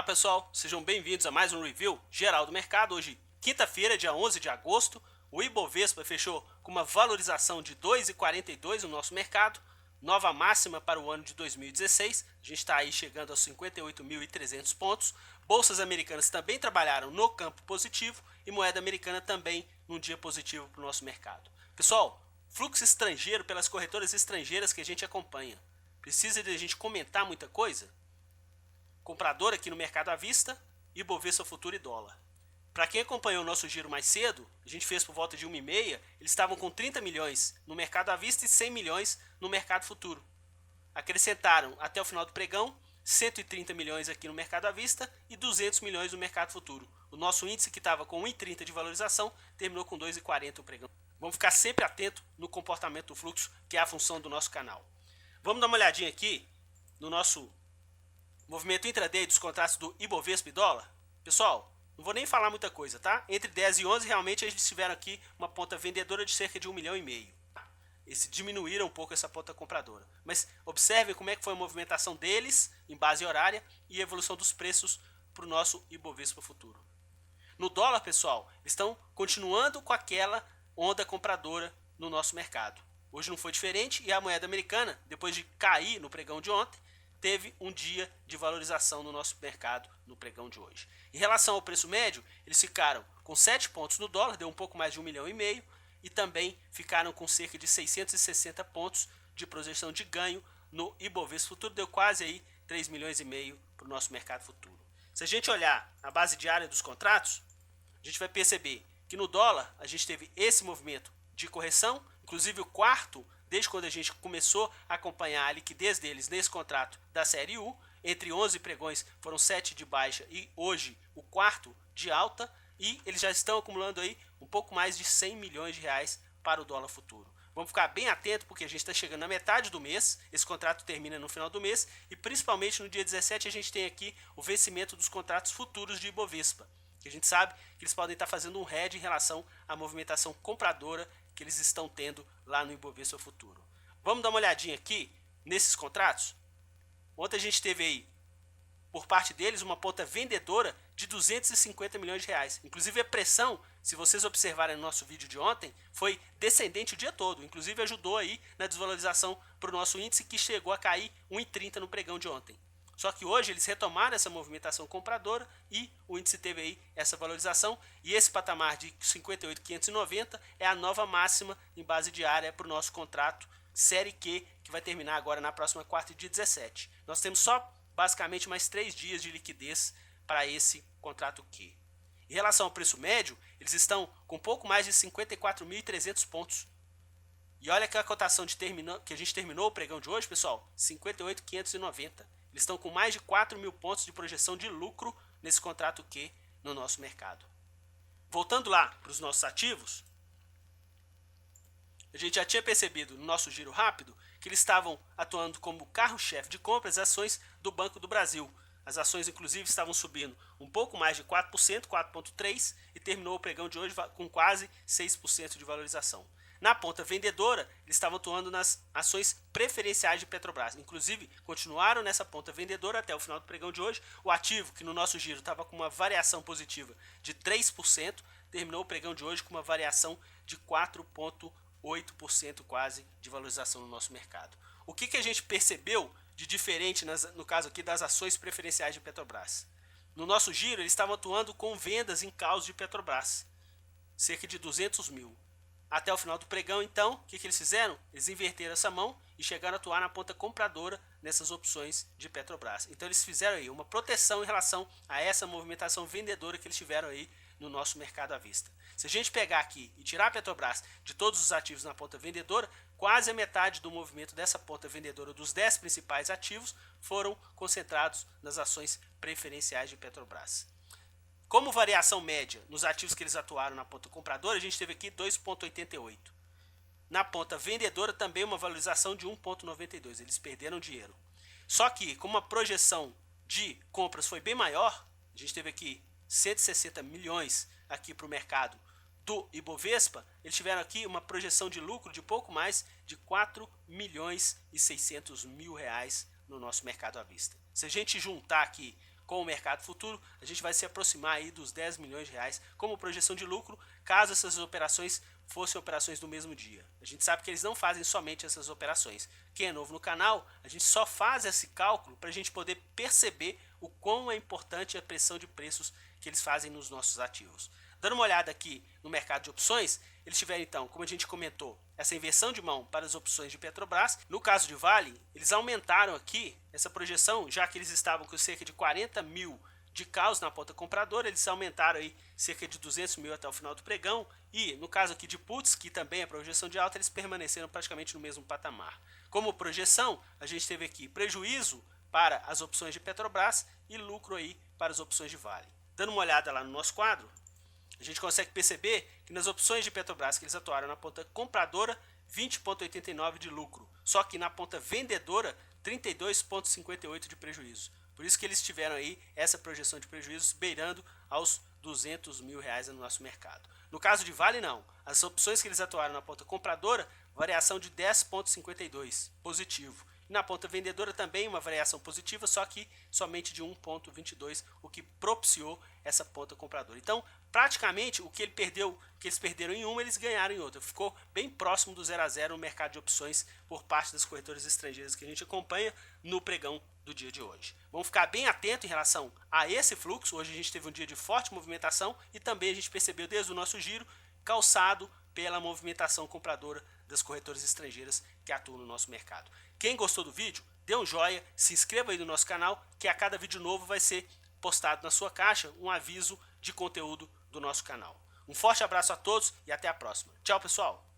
Pessoal, sejam bem-vindos a mais um review geral do mercado. Hoje, quinta-feira, dia 11 de agosto, o Ibovespa fechou com uma valorização de 2,42 no nosso mercado, nova máxima para o ano de 2016, a gente está aí chegando aos 58.300 pontos. Bolsas americanas também trabalharam no campo positivo e moeda americana também num dia positivo para o nosso mercado. Pessoal, fluxo estrangeiro pelas corretoras estrangeiras que a gente acompanha. Precisa de a gente comentar muita coisa? Comprador aqui no mercado à vista, Ibovespa Futuro e dólar. Para quem acompanhou o nosso giro mais cedo, a gente fez por volta de 1h30, eles estavam com 30 milhões no mercado à vista e 100 milhões no mercado futuro. Acrescentaram até o final do pregão 130 milhões aqui no mercado à vista e 200 milhões no mercado futuro. O nosso índice, que estava com 1,30 de valorização, terminou com 2,40 o pregão. Vamos ficar sempre atento no comportamento do fluxo, que é a função do nosso canal. Vamos dar uma olhadinha aqui no nosso movimento intraday dos contratos do Ibovespa e dólar. Pessoal, não vou nem falar muita coisa, tá? Entre 10 e 11, realmente eles tiveram aqui uma ponta vendedora de cerca de 1,5 milhão. Eles diminuíram um pouco essa ponta compradora. Mas observem como é que foi a movimentação deles em base horária e a evolução dos preços para o nosso Ibovespa Futuro. No dólar, pessoal, eles estão continuando com aquela onda compradora no nosso mercado. Hoje não foi diferente e a moeda americana, depois de cair no pregão de ontem, teve um dia de valorização no nosso mercado no pregão de hoje. Em relação ao preço médio, eles ficaram com 7 pontos no dólar, deu um pouco mais de 1,5 milhão, e também ficaram com cerca de 660 pontos de projeção de ganho no Ibovespa Futuro, deu quase aí 3,5 milhões para o nosso mercado futuro. Se a gente olhar a base diária dos contratos, a gente vai perceber que no dólar a gente teve esse movimento de correção, inclusive o quarto, desde quando a gente começou a acompanhar a liquidez deles nesse contrato da série U, entre 11 pregões foram 7 de baixa e hoje o quarto de alta, e eles já estão acumulando aí um pouco mais de 100 milhões de reais para o dólar futuro. Vamos ficar bem atento porque a gente está chegando na metade do mês, esse contrato termina no final do mês e principalmente no dia 17 a gente tem aqui o vencimento dos contratos futuros de Ibovespa, que a gente sabe que eles podem estar fazendo um hedge em relação à movimentação compradora que eles estão tendo lá no Ibovespa Futuro. Vamos dar uma olhadinha aqui nesses contratos? Ontem a gente teve aí, por parte deles, uma ponta vendedora de 250 milhões de reais. Inclusive a pressão, se vocês observarem no nosso vídeo de ontem, foi descendente o dia todo. Inclusive ajudou aí na desvalorização para o nosso índice, que chegou a cair 1,30 no pregão de ontem. Só que hoje eles retomaram essa movimentação compradora e o índice teve aí essa valorização, e esse patamar de 58.590 é a nova máxima em base diária para o nosso contrato série Q, que vai terminar agora na próxima quarta e dia 17. Nós temos só basicamente mais 3 dias de liquidez para esse contrato Q. Em relação ao preço médio, eles estão com pouco mais de 54.300 pontos. E olha que a cotação que a gente terminou o pregão de hoje, pessoal, 58.590. Eles estão com mais de 4 mil pontos de projeção de lucro nesse contrato Q no nosso mercado. Voltando lá para os nossos ativos, a gente já tinha percebido no nosso giro rápido que eles estavam atuando como carro-chefe de compras as ações do Banco do Brasil. As ações, inclusive, estavam subindo um pouco mais de 4%, 4,3%, e terminou o pregão de hoje com quase 6% de valorização. Na ponta vendedora, eles estavam atuando nas ações preferenciais de Petrobras. Inclusive, continuaram nessa ponta vendedora até o final do pregão de hoje. O ativo, que no nosso giro estava com uma variação positiva de 3%, terminou o pregão de hoje com uma variação de 4,8% quase de valorização no nosso mercado. O que a gente percebeu de diferente no caso aqui das ações preferenciais de Petrobras? No nosso giro, eles estavam atuando com vendas em causa de Petrobras, cerca de 200 mil. Até o final do pregão, então, o que eles fizeram? Eles inverteram essa mão e chegaram a atuar na ponta compradora nessas opções de Petrobras. Então eles fizeram aí uma proteção em relação a essa movimentação vendedora que eles tiveram aí no nosso mercado à vista. Se a gente pegar aqui e tirar a Petrobras de todos os ativos na ponta vendedora, quase a metade do movimento dessa ponta vendedora dos 10 principais ativos foram concentrados nas ações preferenciais de Petrobras. Como variação média nos ativos que eles atuaram na ponta compradora, a gente teve aqui 2,88. Na ponta vendedora também uma valorização de 1,92. Eles perderam dinheiro. Só que como a projeção de compras foi bem maior, a gente teve aqui 160 milhões aqui para o mercado do Ibovespa, eles tiveram aqui uma projeção de lucro de pouco mais de 4 milhões e 600 mil reais no nosso mercado à vista. Se a gente juntar aqui com o mercado futuro, a gente vai se aproximar aí dos 10 milhões de reais como projeção de lucro, caso essas operações fossem operações do mesmo dia. A gente sabe que eles não fazem somente essas operações. Quem é novo no canal, a gente só faz esse cálculo para a gente poder perceber o quão é importante a pressão de preços que eles fazem nos nossos ativos. Dando uma olhada aqui no mercado de opções, eles tiveram então, como a gente comentou, essa inversão de mão para as opções de Petrobras. No caso de Vale, eles aumentaram aqui essa projeção, já que eles estavam com cerca de 40 mil de caos na ponta compradora, eles aumentaram aí cerca de 200 mil até o final do pregão. E no caso aqui de puts, que também é projeção de alta, eles permaneceram praticamente no mesmo patamar. Como projeção, a gente teve aqui prejuízo para as opções de Petrobras e lucro aí para as opções de Vale. Dando uma olhada lá no nosso quadro, a gente consegue perceber que nas opções de Petrobras que eles atuaram na ponta compradora, 20,89 de lucro, só que na ponta vendedora, 32,58 de prejuízo. Por isso que eles tiveram aí essa projeção de prejuízos beirando aos 200 mil reais no nosso mercado. No caso de Vale, não. As opções que eles atuaram na ponta compradora, variação de 10,52, positivo. E na ponta vendedora também uma variação positiva, só que somente de 1,22, o que propiciou essa ponta compradora. Então, praticamente, o que eles perderam em uma, eles ganharam em outra. Ficou bem próximo do 0 a 0 no mercado de opções por parte das corretoras estrangeiras que a gente acompanha no pregão do dia de hoje. Vamos ficar bem atento em relação a esse fluxo. Hoje a gente teve um dia de forte movimentação e também a gente percebeu desde o nosso giro calçado pela movimentação compradora das corretoras estrangeiras que atuam no nosso mercado. Quem gostou do vídeo, dê um joinha, se inscreva aí no nosso canal, que a cada vídeo novo vai ser postado na sua caixa um aviso de conteúdo do nosso canal. Um forte abraço a todos e até a próxima. Tchau, pessoal!